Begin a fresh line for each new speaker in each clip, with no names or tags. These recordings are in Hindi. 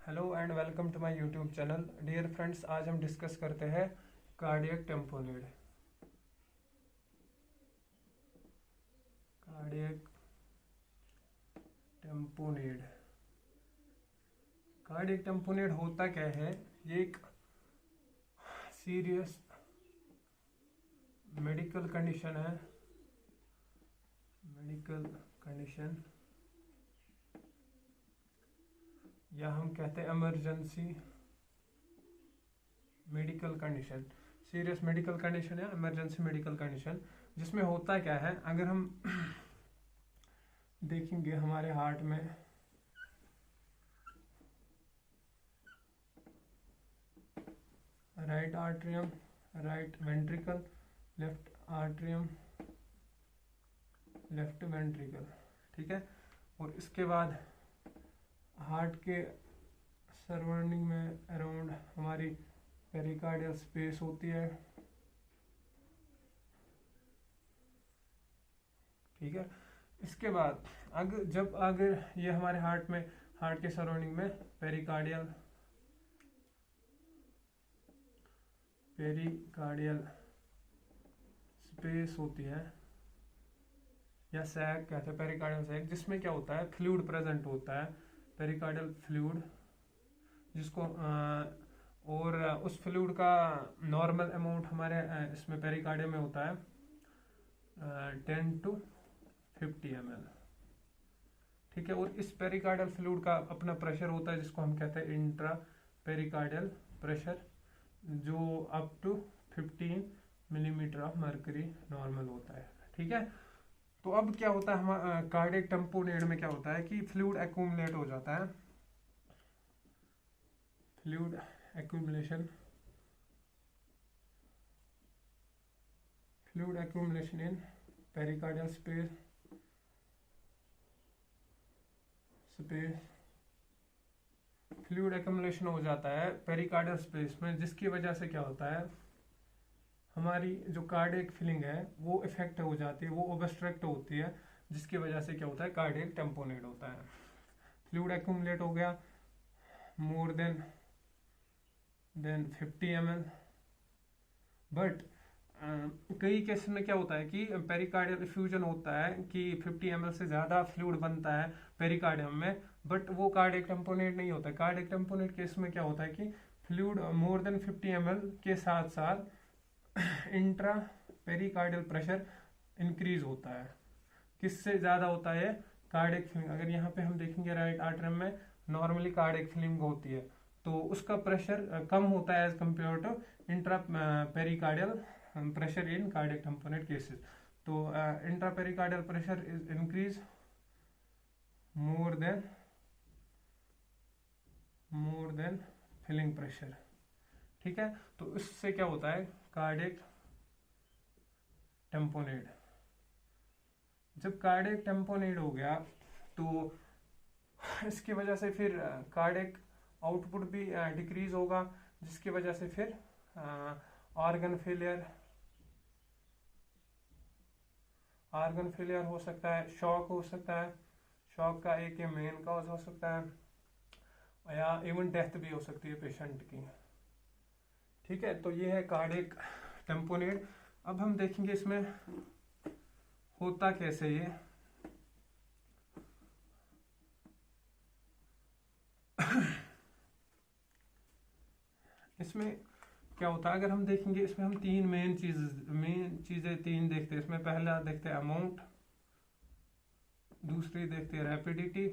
Hello and welcome to my YouTube channel. Dear friends, आज हम डिस्कस करते हैं cardiac tamponade. Cardiac tamponade cardiac tamponade होता क्या है? ये एक सीरियस मेडिकल कंडीशन है। मेडिकल कंडीशन या हम कहते हैं emergency medical condition, serious medical condition या इमरजेंसी मेडिकल कंडीशन। जिसमें होता क्या है, अगर हम देखेंगे हमारे हार्ट में right atrium, right ventricle, left atrium, left ventricle, ठीक है। और इसके बाद हार्ट के सराउंडिंग में अराउंड हमारी पेरिकार्डियल स्पेस होती है, ठीक है। इसके बाद अगर ये हमारे हार्ट के सराउंडिंग में पेरिकार्डियल स्पेस होती है या सैक कहते हैं, पेरिकार्डियल सैक, जिसमें क्या होता है, फ्लूइड प्रेजेंट होता है, पेरिकार्डियल फ्लूइड, जिसको और उस फ्लूइड का नॉर्मल अमाउंट हमारे इसमें पेरिकार्डियम में होता है 10 to 50 ml, ठीक है। और इस पेरिकार्डियल फ्लूइड का अपना प्रेशर होता है, जिसको हम कहते हैं इंट्रा पेरिकार्डियल प्रेशर, जो up to 15 millimetre of mercury normal होता है, ठीक है। तो अब क्या होता है, हम कार्डियक टेम्पोनेड में क्या होता है कि फ्लूइड एक्यूमुलेट हो जाता है, fluid accumulation in pericardial space fluid accumulation हो जाता है पेरिकार्डियल स्पेस में, जिसकी वजह से क्या होता है, हमारी जो कार्डियक फीलिंग है वो इफेक्ट हो जाती है, वो ओब्स्ट्रक्ट होती है, जिसकी वजह से क्या होता है, कार्डियक टेम्पोनेड होता है। फ्लूइड एक्यूमुलेट हो गया मोर देन 50 ml, बट कई केस में क्या होता है कि पेरिकार्डियल इफ्यूजन होता है कि 50 ml से ज़्यादा फ्लूइड बनता है पेरिकार्डियम में, बट वो कार्डियक टेम्पोनेड नहीं होता है। कार्डियक टेम्पोनेड केस में क्या होता है कि फ्लूइड मोर देन 50 ml के साथ साथ इंट्रा पेरिकार्डियल प्रेशर इंक्रीज होता है। किससे ज़्यादा होता है? Cardiac filling. अगर यहाँ पे हम देखेंगे राइट आर्टरियम में नॉर्मली कार्डियक फिलिंग होती है, तो उसका प्रेशर कम होता है as compare to intra pericardial pressure in cardiac tamponade cases. तो intra pericardial pressure is increase more than filling pressure, ठीक है। तो इससे क्या होता है, कार्डियक टेम्पोनेड। जब कार्डियक टेम्पोनेड हो गया तो इसकी वजह से फिर कार्डियक आउटपुट भी डिक्रीज होगा, जिसकी वजह से फिर ऑर्गन फेलियर हो सकता है, शॉक हो सकता है, शॉक का एक मेन कॉज हो सकता है, या इवन डेथ भी हो सकती है पेशेंट की, ठीक है। तो ये है कार्डियक टेम्पोनेड। अब हम देखेंगे इसमें होता कैसे ये। इसमें क्या होता है, अगर हम देखेंगे इसमें हम तीन मेन चीजें तीन देखते हैं। इसमें पहला देखते हैं अमाउंट, दूसरी देखते हैं रैपिडिटी,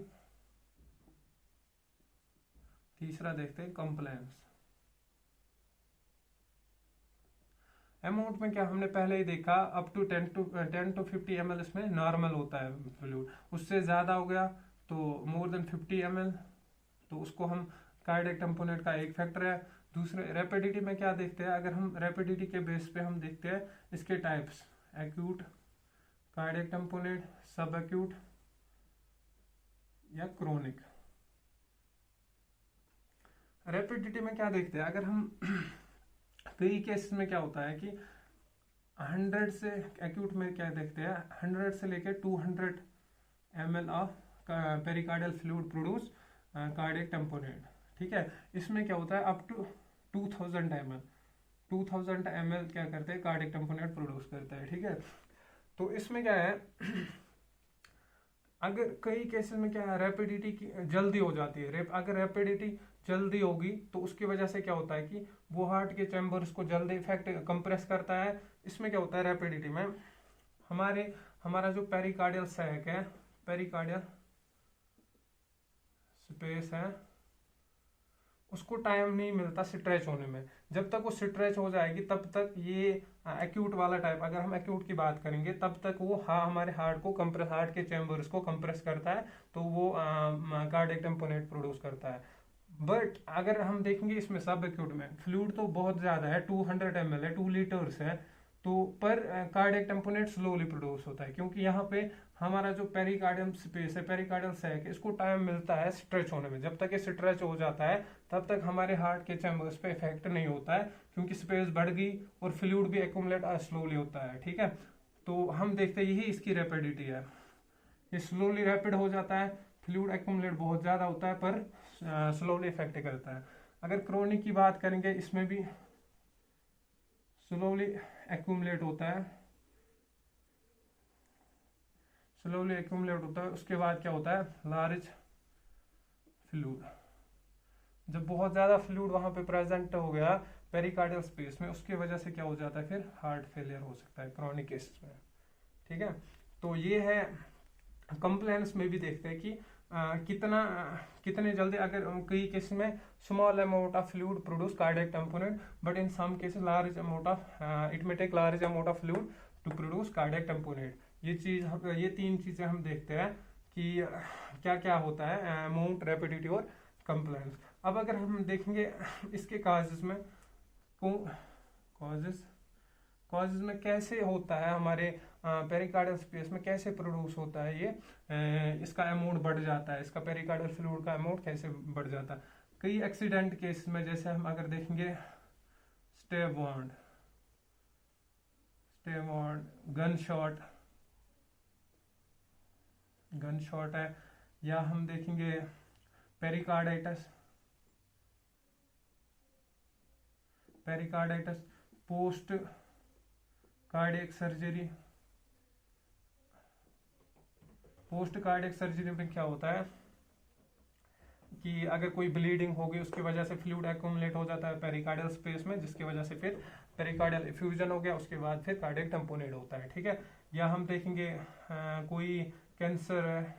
तीसरा देखते हैं कंप्लायंस। अमाउंट में क्या हमने पहले ही देखा, अप टू 10 to 50 ml इसमें नॉर्मल होता है फ्लूइड, उससे ज्यादा हो गया तो मोर देन 50 ml, तो उसको हम कार्डियक टेम्पोनेड का एक फैक्टर है। दूसरे रैपिडिटी में क्या देखते हैं, अगर हम रैपिडिटी के बेस पे हम देखते हैं इसके टाइप्स, एक्यूट कार्डियक टेम्पोनेड, सब एक्यूट या क्रोनिक। रैपिडिटी में क्या देखते हैं, अगर हम कई केस में क्या होता है कि 100 से एक्यूट में क्या देखते हैं, 100 से लेकर 200 ml of pericardial fluid produce cardiac tamponade, ठीक है, इसमें क्या होता है अप टू 2000 ml, 2000 ml क्या करते हैं कार्डियक टेम्पोनेट प्रोड्यूस करता है। ठीक है, तो इसमें क्या है अगर कई केसेस में क्या है रैपिडिटी की जल्दी हो जाती है, अगर रैपिडिटी जल्दी होगी तो उसकी वजह से क्या होता है कि वो हार्ट के चैम्बर्स को जल्दी इफेक्ट कंप्रेस करता है। इसमें क्या होता है रैपिडिटी में हमारा जो पेरिकार्डियल सैक है, पेरिकार्डियल स्पेस है, उसको टाइम नहीं मिलता स्ट्रेच होने में। जब तक वो स्ट्रेच हो जाएगी तब तक ये एक्यूट वाला टाइप, अगर हम एक्यूट की बात करेंगे तब तक वो हमारे हार्ट को कंप्रेस, हार्ट के चैम्बर्स को कंप्रेस करता है, तो वो कार्डियक टेम्पोनेट प्रोड्यूस करता है। बट अगर हम देखेंगे इसमें सब एक्यूट में फ्लूइड तो बहुत ज्यादा है, 200 ml है, 2 लीटर्स है, तो पर कार्डियक टेम्पोनेट स्लोली प्रोड्यूस होता है, क्योंकि यहाँ पे हमारा जो पेरिकार्डियम स्पेस है, पेरिकार्डियल सैक है, इसको टाइम मिलता है स्ट्रेच होने में। जब तक ये स्ट्रेच हो जाता है तब तक हमारे हार्ट के चैम्बर्स पे इफेक्ट नहीं होता है, क्योंकि स्पेस बढ़ गई और फ्लूइड भी एक्यूमुलेट स्लोली होता है। ठीक है, तो हम देखते हैं यही इसकी रैपिडिटी है, ये स्लोली रैपिड हो जाता है, फ्लूइड एक्यूमुलेट बहुत ज़्यादा होता है पर स्लोली इफेक्ट करता है। अगर क्रोनिक की बात करेंगे इसमें भी स्लोली एक्यूमुलेट होता है, स्लोली एक्यूमुलेट होता है। उसके बाद क्या होता है लार्ज फ्लूइड, जब बहुत ज़्यादा फ्लूइड वहाँ पे प्रेजेंट हो गया पेरिकार्डियल स्पेस में, उसकी वजह से क्या हो जाता है फिर हार्ट फेलियर हो सकता है क्रोनिक केसेस में। ठीक है, तो ये है कंप्लेंट्स में भी देखते हैं कि कितने जल्दी, अगर कई केस में small amount of fluid produce cardiac tamponade, but in some cases large amount of it may take large amount of fluid to produce cardiac tamponade. ये तीन चीजें हम देखते हैं कि क्या क्या होता है अमाउंट, रैपिडिटी और कंप्लेंट्स। अब अगर हम देखेंगे इसके काजेस में, कॉजेज में कैसे होता है हमारे पेरिकार्डियल स्पेस में कैसे प्रोड्यूस होता है ये, इसका अमाउंट बढ़ जाता है, इसका पेरिकार्डियल फ्लूइड का अमाउंट कैसे बढ़ जाता है। कई एक्सीडेंट केस में जैसे हम अगर देखेंगे स्टेप वार्ड, गन शॉट है, या हम देखेंगे पेरिकार्डाइटिस, पोस्ट कार्डियक सर्जरी में क्या होता है कि अगर कोई ब्लीडिंग होगी उसकी वजह से फ्लूइड एक्यूमुलेट हो जाता है पेरिकार्डियल स्पेस में, जिसकी वजह से फिर पेरिकार्डियल इफ्यूजन हो गया, उसके बाद फिर कार्डियक टेम्पोनेट होता है। ठीक है, या हम देखेंगे कोई कैंसर है,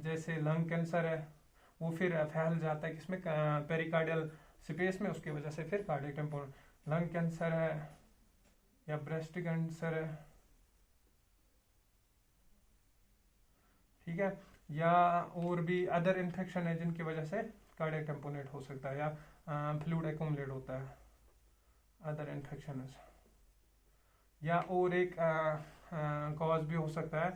जैसे लंग कैंसर है, वो फिर फैल जाता है किसमें पेरिकार्डियल स्पेस में, उसकी वजह से फिर कार्डियक टेम्पोनेट। लंग कैंसर है या ब्रेस्ट कैंसर है, ठीक है, या और भी अदर इन्फेक्शन है जिनकी वजह से कार्डियक टेम्पोनेट हो सकता है, या फ्लूइड एक्यूमुलेट होता है, अदर इन्फेक्शन है। या और एक कॉज भी हो सकता है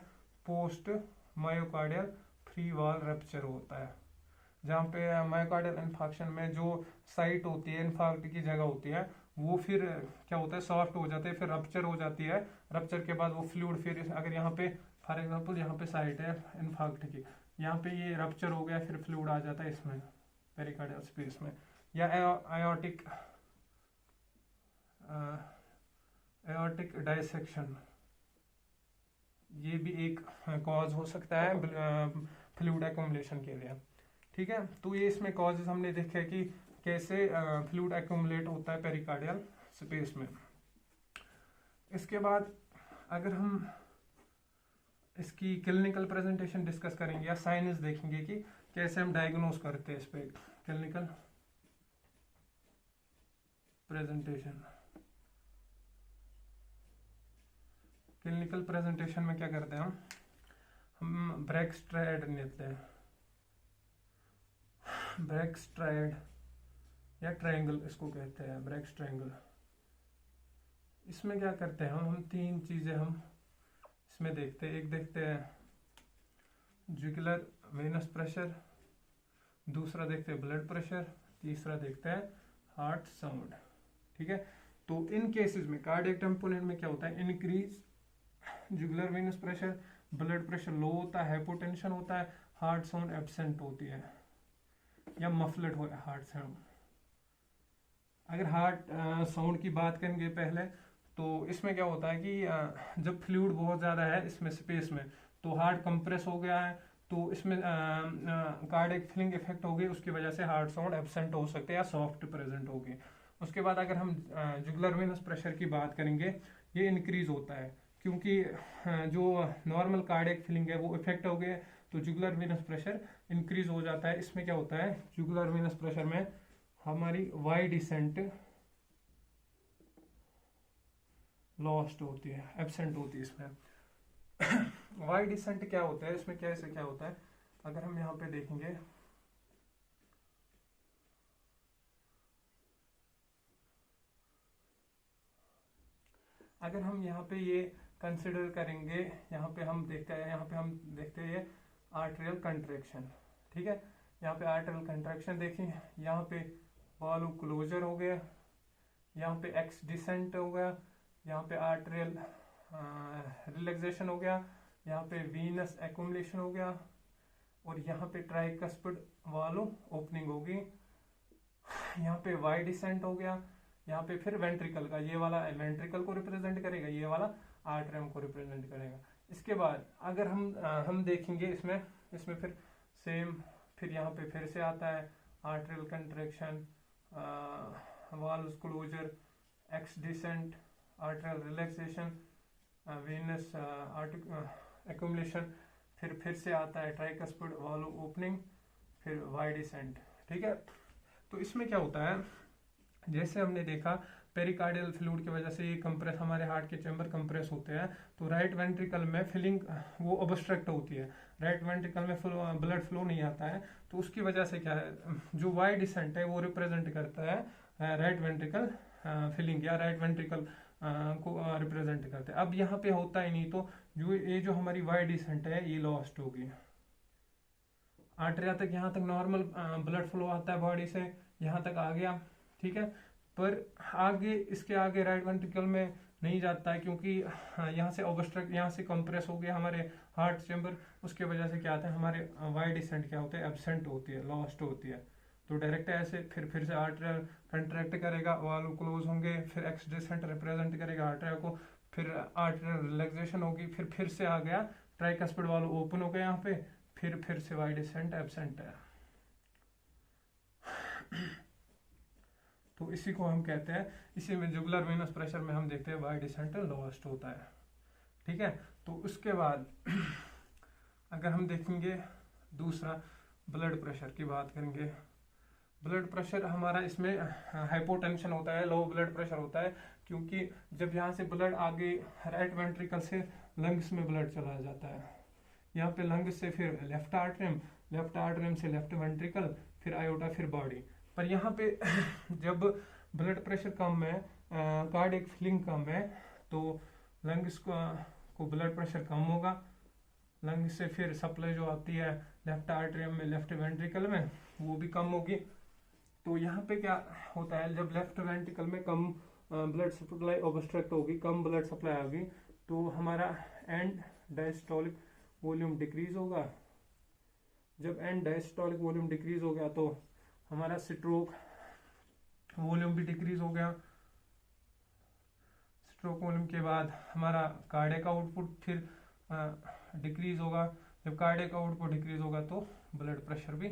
post myocardial free wall rupture होता है, जहाँ पे मायोकार्डियल इन्फेक्शन में जो साइट होती है, इन्फार्क्ट की जगह होती है, वो फिर क्या होता है सॉफ्ट हो जाते हैं, फिर रप्चर हो जाती है। रप्चर के बाद वो फ्लूइड फिर अगर यहाँ पे फॉर एग्जांपल यहाँ पे साइट है इन्फार्क्ट की, यहाँ पे ये रप्चर हो गया, फिर फ्लूइड आ जाता है इसमें पेरिकार्डियल स्पेस में। या एओर्टिक डायसेक्शन, ये भी एक कॉज हो सकता है फ्लूइड एक्यूमुलेशन के लिए। ठीक है, तो ये इसमें कॉजेज हमने देखे कि कैसे फ्लूइड एक्यूमुलेट होता है पेरिकार्डियल स्पेस में। इसके बाद अगर हम इसकी क्लिनिकल प्रेजेंटेशन डिस्कस करेंगे या साइंस देखेंगे कि कैसे हम डायग्नोज करते हैं इस पे, क्लिनिकल प्रेजेंटेशन में क्या करते हैं हम ब्रेकस्ट्राइड लेते हैं, ब्रेकस्ट्राइड या ट्रायंगल इसको कहते हैं, ब्रेक्स ट्रायंगल। इसमें क्या करते हैं हम तीन चीजें हम इसमें देखते हैं। एक देखते हैं जुगुलर वेनस प्रेशर, दूसरा देखते हैं ब्लड प्रेशर, तीसरा देखते हैं हार्ट साउंड। ठीक है, तो इन केसेस में कार्डियक टेम्पोनेट में क्या होता है increase jugular venous pressure, blood pressure low होता है, हाइपोटेंशन होता है, हार्ट साउंड एब्सेंट होती है। या मफलड हार्ट साउंड। अगर हार्ट साउंड की बात करेंगे पहले, तो इसमें क्या होता है कि जब फ्लूइड बहुत ज़्यादा है इसमें स्पेस में, तो हार्ट कंप्रेस हो गया है, तो इसमें कार्डियक फिलिंग इफेक्ट होगी, उसकी वजह से हार्ट साउंड एब्सेंट हो सकते हैं या सॉफ्ट प्रेजेंट होगी। उसके बाद अगर हम जुगुलर वेनस प्रेशर की बात करेंगे, ये इंक्रीज होता है क्योंकि जो नॉर्मल कार्डियक फिलिंग है वो इफेक्ट हो गया, तो जुगुलर वेनस प्रेशर इंक्रीज हो जाता है। इसमें क्या होता है, जुगुलर वेनस प्रेशर में हमारी वाई डिसेंट लॉस्ट होती है, एब्सेंट होती है इसमें। वाई डिसेंट क्या होता है, इसमें कैसे क्या होता है, अगर हम यहाँ पे देखेंगे, अगर हम यहाँ पे ये कंसिडर करेंगे, यहाँ पे हम देखते हैं, यहाँ पे हम देखते हैं ये आर्टेरियल कंट्रैक्शन, ठीक है। यहाँ पे आर्टेरियल कंट्रैक्शन देखें, यहाँ पे वॉल्व क्लोजर हो गया, यहाँ पे एक्स डिसेंट हो गया, यहाँ पे आर्टेरियल रिलैक्सेशन हो गया, यहाँ पे वीनस एक्युमुलेशन हो गया, और यहाँ पे ट्राइकस्पिड वॉल्व ओपनिंग होगी, यहाँ पे वाई डिसेंट हो गया, यहाँ पे फिर वेंट्रिकल का, ये वाला वेंट्रिकल को रिप्रेजेंट करेगा, ये वाला आर्टरियम को रिप्रेजेंट करेगा। इसके बाद अगर हम देखेंगे इसमें फिर सेम, फिर यहाँ पे फिर से आता है arterial contraction, valve closure, X descent, arterial relaxation, venous accumulation, फिर से आता है ट्राइकस्पिड वॉल्व ओपनिंग, फिर वाई डिसेंट, ठीक है। तो इसमें क्या होता है, जैसे हमने देखा पेरिकार्डियल फ्लूइड की वजह से ये कंप्रेस, हमारे हार्ट के चैम्बर कंप्रेस होते हैं, तो राइट वेंट्रिकल में फिलिंग वो ऑब्स्ट्रक्ट होती है, राइट वेंट्रिकल में ब्लड फ्लो नहीं आता है, तो उसकी वजह से क्या है, जो वाई डिसेंट है वो रिप्रेजेंट करता है राइट वेंट्रिकल फिलिंग, या राइट वेंट्रिकल को रिप्रेजेंट करते हैं। अब यहाँ पे होता ही नहीं, तो जो हमारी वाई डिसेंट है ये लॉस्ट होगी। आर्टरिया तक, यहाँ तक नॉर्मल ब्लड फ्लो आता है बॉडी से, यहाँ तक आ गया, ठीक है, पर आगे, इसके आगे राइट वेंट्रिकल में नहीं जाता है, क्योंकि यहाँ से ऑब्स्ट्रक्ट, यहाँ से कंप्रेस हो गया हमारे हार्ट चैम्बर, उसके वजह से क्या आता है, हमारे वाई डिसेंट क्या होते हैं, एब्सेंट होती है, लॉस्ट होती है। तो डायरेक्ट ऐसे फिर से आर्टरियल कंट्रैक्ट करेगा, वाल्व क्लोज होंगे, फिर एक्स डिसेंट रिप्रेजेंट करेगा आर्टरिया को, फिर आर्टरियल रिलैक्सेशन होगी, फिर से आ गया ट्राइकस्पिड वाल्व ओपन हो गया यहाँ पे, फिर से वाई डिसेंट एब्सेंट है। तो इसी को हम कहते हैं, इसी में जुगुलर वेनस प्रेशर में हम देखते हैं वाई डिसेंट लॉस्ट होता है, ठीक है। तो उसके बाद अगर हम देखेंगे दूसरा ब्लड प्रेशर की बात करेंगे, ब्लड प्रेशर हमारा इसमें हाइपोटेंशन होता है, लो ब्लड प्रेशर होता है, क्योंकि जब यहाँ से ब्लड आगे राइट वेंट्रिकल से लंग्स में ब्लड चला जाता है, यहाँ पे लंग्स से फिर लेफ्ट आर्टरियम से लेफ्ट वेंट्रिकल, फिर आयोटा, फिर बॉडी। पर यहाँ पे जब ब्लड प्रेशर कम है, कार्डियक फिलिंग कम है, तो लंग्स को ब्लड प्रेशर कम होगा, लंग्स से फिर सप्लाई जो आती है लेफ्ट आर्टरियम में, लेफ्ट वेंट्रिकल में, वो भी कम होगी। तो यहाँ पे क्या होता है, जब लेफ्ट वेंट्रिकल में कम ब्लड सप्लाई ऑब्स्ट्रक्ट होगी, कम ब्लड सप्लाई होगी, तो हमारा एंड डायस्टोलिक वॉल्यूम डिक्रीज होगा। जब एंड डायस्टोलिक वॉल्यूम डिक्रीज हो गया, तो हमारा स्ट्रोक वॉल्यूम भी डिक्रीज हो गया। स्ट्रोक वॉल्यूम के बाद हमारा कार्डियक आउटपुट फिर डिक्रीज होगा। जब कार्डियक आउटपुट डिक्रीज होगा तो ब्लड प्रेशर भी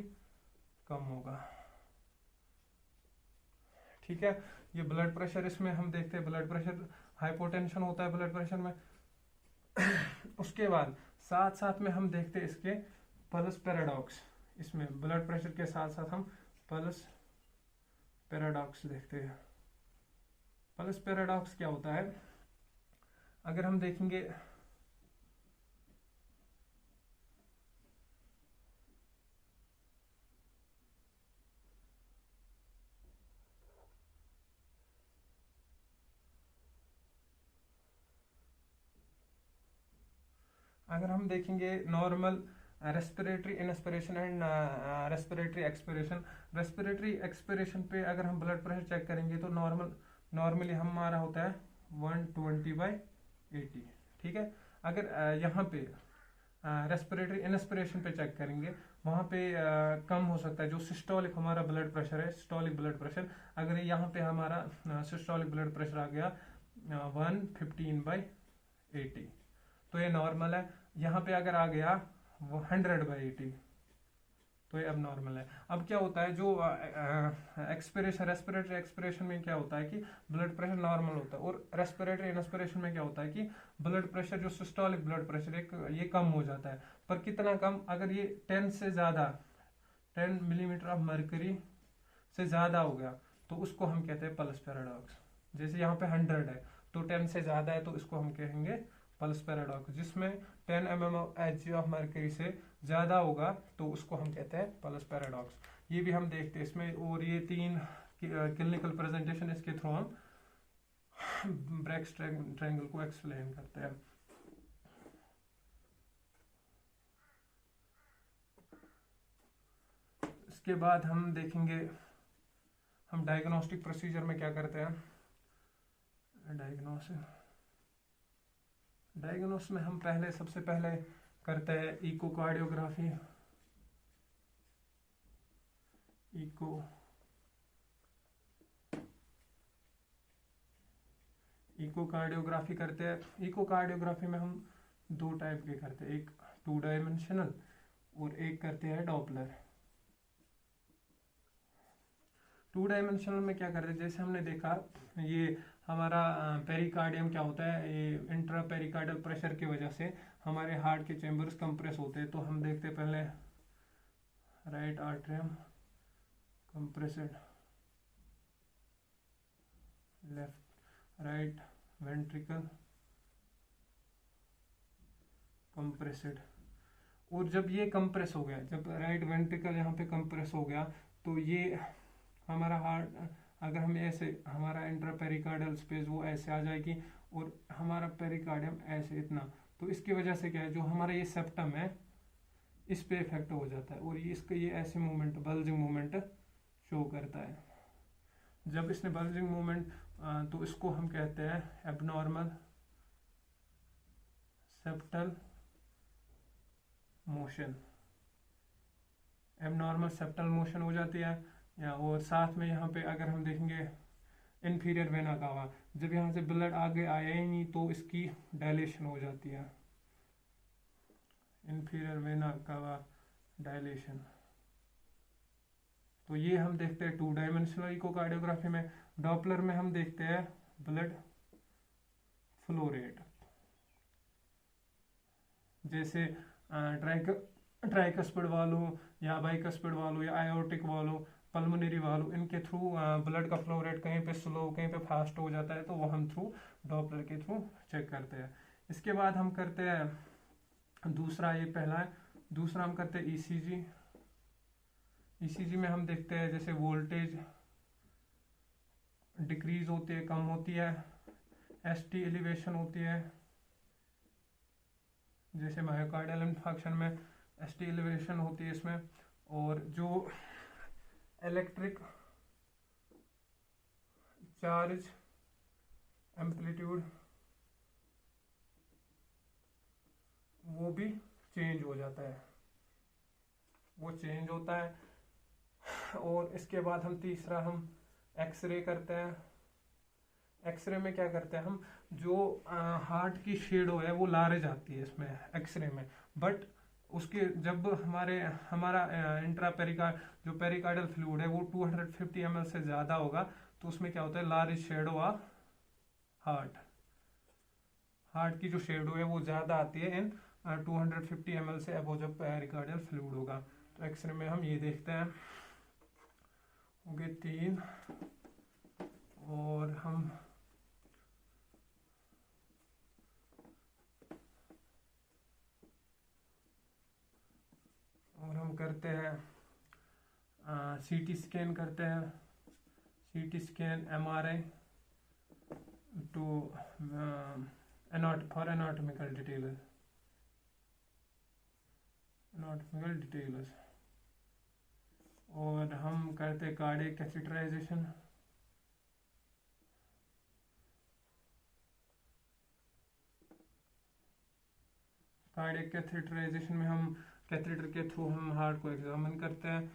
कम होगा, ठीक है। ये ब्लड प्रेशर, इसमें हम देखते हैं ब्लड प्रेशर, हाइपोटेंशन होता है ब्लड प्रेशर में। उसके बाद साथ साथ में हम देखते हैं इसके पल्स पैराडॉक्स, इसमें ब्लड प्रेशर के साथ साथ हम पल्स पैराडॉक्स देखते हैं। पल्स पैराडॉक्स क्या होता है, अगर हम देखेंगे normal respiratory inspiration and respiratory expiration, respiratory expiration पे अगर हम ब्लड प्रेशर चेक करेंगे तो नॉर्मली हमारा होता है 120/80, ठीक है। अगर यहाँ पे रेस्पिरेटरी इंस्पिरेशन पे चेक करेंगे वहाँ पे कम हो सकता है। जो सिस्टोलिक हमारा ब्लड प्रेशर है, सिस्टोलिक ब्लड प्रेशर, अगर यहाँ पे हमारा सिस्टोलिक ब्लड प्रेशर आ गया 115/80, तो ये नॉर्मल है। यहाँ पे अगर आ गया वो 100/80, तो ये अब नॉर्मल है। अब क्या होता है, जो एक्सपिरेशन, रेस्पिरेटरी एक्सपिरेशन में क्या होता है कि ब्लड प्रेशर नॉर्मल होता है, और रेस्पिरेटरी इंस्पिरेशन में क्या होता है कि ब्लड प्रेशर, जो सिस्टोलिक ब्लड प्रेशर है, ये कम हो जाता है। पर कितना कम, अगर ये 10 से ज़्यादा, 10 मिलीमीटर ऑफ मर्करी से ज़्यादा हो गया, तो उसको हम कहते हैं पल्स पैराडॉक्स। जैसे यहाँ पे 100 है, तो 10 से ज़्यादा है, तो इसको हम कहेंगे पल्स पैराडॉक्स। जिसमें 10 mm ऑफ मर्करी से ज़्यादा होगा, तो उसको हम कहते हैं पल्स पैराडॉक्स। ये भी हम देखते हैं इसमें, और ये 3 क्लिनिकल प्रेजेंटेशन इसके थ्रू हम ब्रैग्स ट्रायंगल को एक्सप्लेन करते हैं। इसके बाद हम देखेंगे, हम डायग्नोस्टिक प्रोसीजर में क्या करते हैं। डायग्नोस में हम सबसे पहले करते हैं इकोकार्डियोग्राफी। इकोकार्डियोग्राफी करते हैं। इकोकार्डियोग्राफी में हम 2 टाइप के करते हैं, एक 2 डायमेंशनल और एक करते हैं डॉपलर। 2 डायमेंशनल में क्या करते हैं, जैसे हमने देखा, ये हमारा पेरिकार्डियम क्या होता है, ये इंट्रा पेरिकार्डियल प्रेशर की वजह से हमारे हार्ट के चेम्बर्स कंप्रेस होते हैं। तो हम देखते हैं पहले right atrium compressed, left right ventricle compressed. और जब ये कंप्रेस हो गया, जब राइट वेंट्रिकल यहाँ पे कंप्रेस हो गया, तो ये हमारा हार्ट, अगर हम ऐसे, हमारा इंट्रा पेरिकार्डियल स्पेस वो ऐसे आ जाएगी, और हमारा पेरिकार्डियम ऐसे इतना, तो इसकी वजह से क्या है, जो हमारा ये सेप्टम है इस पे इफेक्ट हो जाता है, और ये इसका ये ऐसे मूवमेंट, बल्जिंग मूवमेंट शो करता है। जब इसने बल्जिंग मूवमेंट, तो इसको हम कहते हैं abnormal septal motion. Abnormal septal motion हो जाती है। और साथ में यहाँ पे अगर हम देखेंगे इन्फीरियर वेना कावा, जब यहाँ से ब्लड आगे आया ही नहीं, तो इसकी डायलेशन हो जाती है, इन्फीरियर वेना कावा डायलेशन। तो ये हम देखते हैं 2 डायमेंशनल इकोकार्डियोग्राफी में। डॉपलर में हम देखते हैं ब्लड फ्लो रेट, जैसे ट्राइकस्पिड वालों या बाइकस्पिड वालों या आयोटिक वालों, पल्मोनरी वालों, इनके थ्रू ब्लड का फ्लो रेट कहीं पे स्लो कहीं पे फास्ट हो जाता है, तो वो हम थ्रू डॉपलर के थ्रू चेक करते हैं। इसके बाद हम करते हैं दूसरा, ये पहला है, दूसरा हम करते हैं ईसीजी। ईसीजी में हम देखते हैं जैसे वोल्टेज डिक्रीज होती है, कम होती है, एसटी एलिवेशन होती है, जैसे मायोकार्डियल इन्फार्क्शन में एसटी एलिवेशन होती है इसमें, और जो इलेक्ट्रिक चार्ज एम्पलीट्यूड वो भी चेंज हो जाता है, वो चेंज होता है। और इसके बाद हम तीसरा हम एक्सरे करते हैं। एक्सरे में क्या करते हैं हम, जो हार्ट की शेडो है वो लार्ज आती है इसमें एक्सरे में, बट उसके जब हमारा इंट्रा पेरिकार्ड, जो पेरिकार्डियल फ्लूइड है वो 250 ml से ज़्यादा होगा, तो उसमें क्या होता है, लार्ज शेडो ऑफ हार्ट की जो शेडो है वो ज़्यादा आती है इन 250 ml से अबव जब पेरिकार्डियल फ्लूइड होगा। तो एक्सरे में हम ये देखते हैं। हो गए 3, और हम करते हैं सीटी स्कैन करते हैं, CT scan, MRI too for anatomical details. और हम करते कार्डियक कैथेटराइजेशन। कार्डियक कैथेटराइजेशन में हम कैथेटर के थ्रू हम हार्ट को एग्जामिन करते हैं।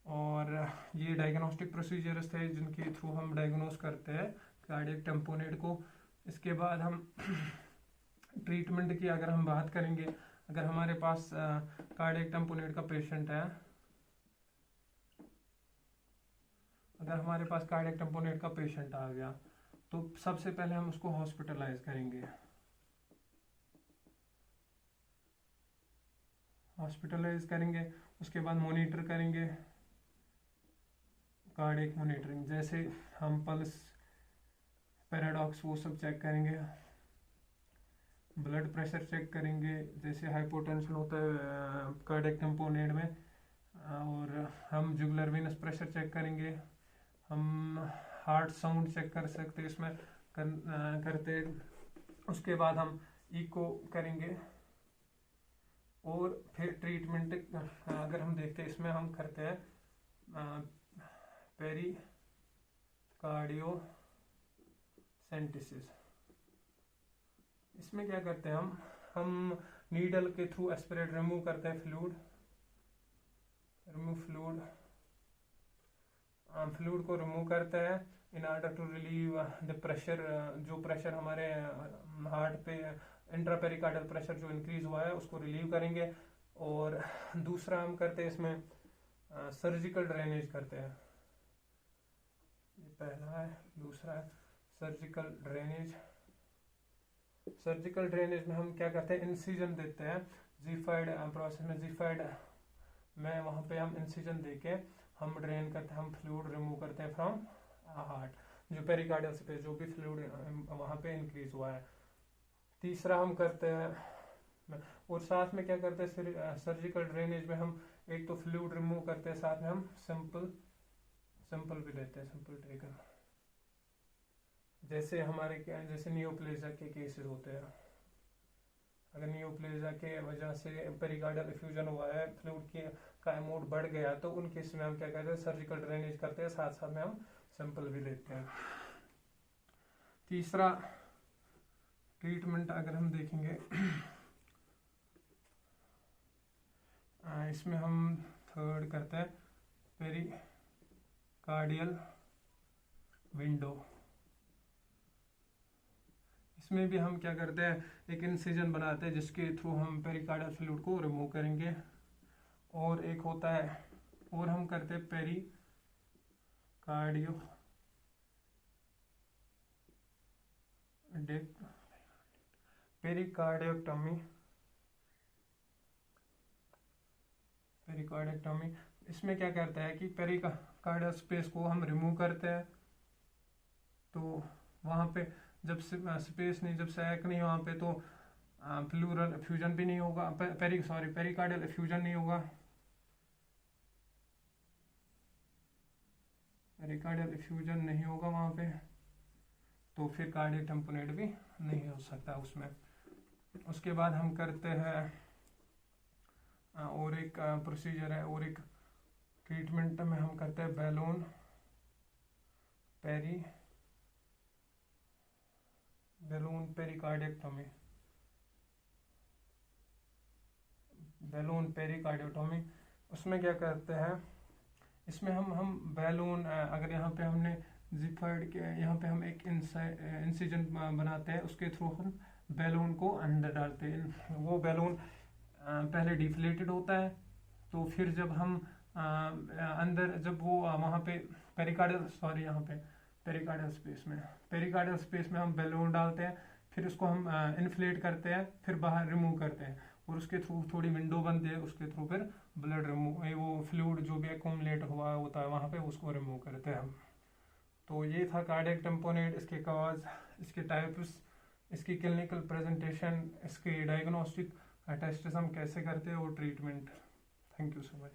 और ये डायग्नोस्टिक प्रोसीजर्स थे जिनके थ्रू हम डायग्नोस करते हैं कार्डियक टेम्पोनेट को। इसके बाद हम ट्रीटमेंट की अगर हम बात करेंगे, अगर हमारे पास कार्डियक टेम्पोनेट का पेशेंट है, अगर हमारे पास कार्डियक टेम्पोनेट का पेशेंट आ गया तो सबसे पहले हम उसको हॉस्पिटलाइज करेंगे। उसके बाद मॉनिटर करेंगे, कार्डियक मॉनिटरिंग, जैसे हम पल्स, पैराडॉक्स वो सब चेक करेंगे, ब्लड प्रेशर चेक करेंगे, जैसे हाइपोटेंशन होता है कार्डियक टेम्पोनेट में, और हम जुगुलर वेनस प्रेशर चेक करेंगे, हम हार्ट साउंड चेक कर सकते हैं इसमें करते। उसके बाद हम इको करेंगे और फिर ट्रीटमेंट अगर हम देखते हैं इसमें हम करते हैं पेरिकार्डियोसेंटेसिस। इसमें क्या करते हैं हम नीडल के थ्रू एस्पिरेट रिमूव करते हैं फ्लूइड को रिमूव करते हैं in order to relieve the pressure, जो प्रेशर हमारे हार्ट पे इंट्रापेरिकार्डियल प्रेशर जो इंक्रीज हुआ है उसको रिलीव करेंगे। और दूसरा हम करते हैं इसमें सर्जिकल ड्रेनेज करते हैं, ये पहला है। दूसरा है सर्जिकल ड्रेनेज में हम क्या करते हैं, इंसिजन देते हैं, जीफाइड प्रोसेस में जीफाइड में वहाँ पे हम इंसिजन देके हम ड्रेन करते हैं, हम फ्लूइड रिमूव करते हैं फ्रॉम हार्ट, जो पेरिकार्डियल स्पेस जो भी फ्लूइड वहाँ पे इंक्रीज हुआ है। तीसरा हम करते हैं, और साथ में क्या करते हैं सर्जिकल ड्रेनेज में हम एक तो फ्लूइड रिमूव करते हैं, साथ में हम सिंपल भी लेते हैं, सिंपल टेकन, जैसे हमारे जैसे नियोप्लेजिया के केसेस होते हैं। अगर नियोप्लेजिया के वजह से पेरिकार्डियल इफ्यूजन हुआ है, फ्लूइड का अमाउंट बढ़ गया, तो उन केस में हम क्या करते हैं, सर्जिकल ड्रेनेज करते हैं, साथ साथ में हम सिंपल भी लेते हैं। तीसरा ट्रीटमेंट अगर हम देखेंगे इसमें हम थर्ड करते हैं पेरिकार्डियल विंडो। इसमें भी हम क्या करते हैं, एक इंसिजन बनाते हैं जिसके थ्रू हम पेरिकार्डियल फ्लूइड को रिमूव करेंगे। और एक होता है, और हम करते हैं पेरिकार्डियोटॉमी। इसमें क्या करता है कि पेरिकार्डियल स्पेस को हम रिमूव करते हैं, तो वहाँ पे जब स्पेस नहीं, जब सैक नहीं वहाँ पे, तो प्लूरल एफ्यूजन भी नहीं होगा, पेरिकार्डियल एफ्यूजन नहीं होगा, वहाँ पे, तो फिर कार्डियक टेम्पोनेट भी नहीं हो सकता उसमें। उसके बाद हम करते हैं और एक प्रोसीजर है, और एक ट्रीटमेंट में हम करते हैं बैलून पेरिकार्डियोटॉमी। उसमें क्या करते हैं, इसमें हम बैलून, अगर यहाँ पे हमने जिफाइड के यहाँ पे हम एक इंसिजन बनाते हैं, उसके थ्रू हम बैलून को अंदर डालते हैं। वो बैलून पहले डिफ्लेटेड होता है, तो फिर जब हम अंदर, जब वो वहाँ पे पेरिकार्डियल स्पेस में हम बैलून डालते हैं, फिर उसको हम इन्फ्लेट करते हैं, फिर बाहर रिमूव करते हैं, और उसके थ्रू थोड़ी विंडो बनती है, उसके थ्रू फिर ब्लड रिमूव, वो फ्लूइड जो भी एक्यूमुलेट हुआ होता है वहाँ पे, उसको रिमूव करते हैं हम। तो ये था कार्डियक टेम्पोनेट, इसके कॉज, इसके टाइप्स, इसकी क्लिनिकल प्रेजेंटेशन, इसके डायग्नोस्टिक टेस्ट हम कैसे करते हैं, और treatment. Thank you so much.